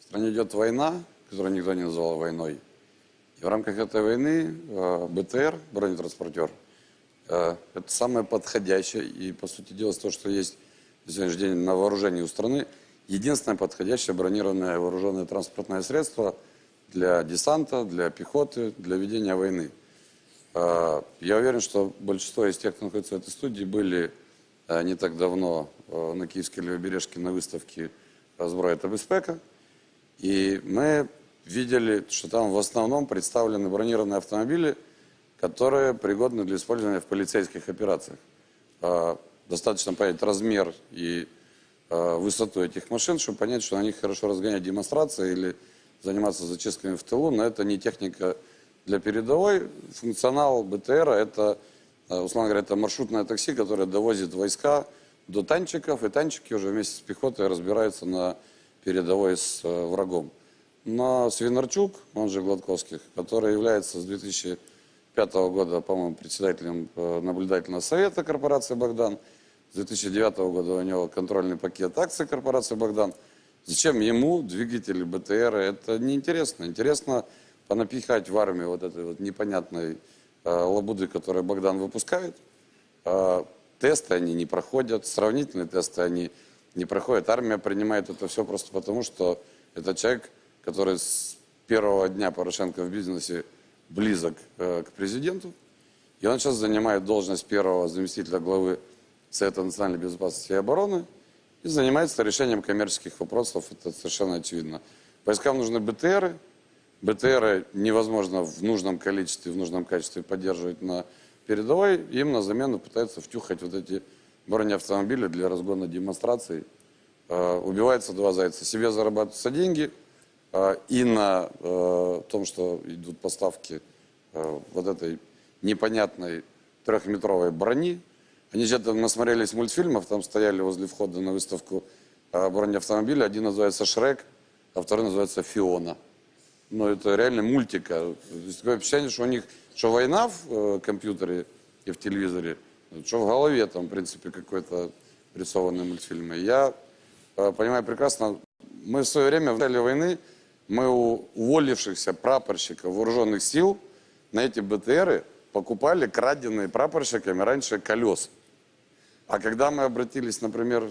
В стране идет война, которую никто не назвал войной. И в рамках этой войны БТР, бронетранспортер, это самое подходящее и, по сути дела, то, что есть на сегодняшний день на вооружении у страны, единственное подходящее бронированное вооруженное транспортное средство для десанта, для пехоты, для ведения войны. Я уверен, что большинство из тех, кто находится в этой студии, были не так давно на Киевской левобережке на выставке «Зброя та безпека». И мы видели, что там в основном представлены бронированные автомобили, которые пригодны для использования в полицейских операциях. Достаточно понять размер и высоту этих машин, чтобы понять, что на них хорошо разгонять демонстрации или заниматься зачистками в тылу, но это не техника для передовой. Функционал БТР – это, условно говоря, это маршрутное такси, которое довозит войска до танчиков, и танчики уже вместе с пехотой разбираются на передовой с врагом. Но Свинарчук, он же Гладковских, который является с 2005 года, по-моему, председателем наблюдательного совета корпорации «Богдан», с 2009 года у него контрольный пакет акций корпорации «Богдан». Зачем ему двигатели БТР? Это неинтересно. Интересно понапихать в армию вот этой вот непонятной лабуды, которую Богдан выпускает. Тесты они не проходят, сравнительные тесты они не проходят. Армия принимает это все просто потому, что это человек, который с первого дня Порошенко в бизнесе близок к президенту. И он сейчас занимает должность первого заместителя главы Совета национальной безопасности и обороны и занимается решением коммерческих вопросов. Это совершенно очевидно. Войскам нужны БТРы. БТРы невозможно в нужном количестве, в нужном качестве поддерживать на передовой. Им на замену пытаются втюхать вот эти бронеавтомобили для разгона демонстраций. Убиваются два зайца. Себе зарабатываются деньги и на том, что идут поставки вот этой непонятной трехметровой брони. Они где-то насмотрелись мультфильмов, там стояли возле входа на выставку бронеавтомобиля. Один называется «Шрек», а второй называется «Фиона». Но это реально мультика. Такое впечатление, что у них что война в компьютере и в телевизоре, что в голове там, в принципе, какой-то рисованный мультфильм. Я понимаю прекрасно, мы в свое время в начале войны, мы у уволившихся прапорщиков вооруженных сил на эти БТРы покупали краденные прапорщиками раньше колеса. А когда мы обратились, например,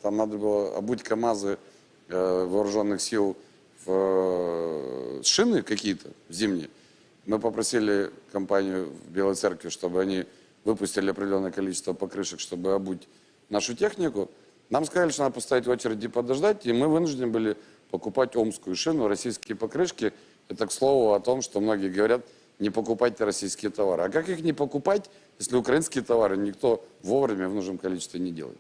там надо было обуть КАМАЗы вооруженных сил в шины какие-то зимние, мы попросили компанию в Белой Церкви, чтобы они выпустили определенное количество покрышек, чтобы обуть нашу технику. Нам сказали, что надо поставить в очередь и подождать, и мы вынуждены были покупать омскую шину, российские покрышки. Это, к слову, о том, что многие говорят, не покупайте российские товары. А как их не покупать, если украинские товары никто вовремя в нужном количестве не делает?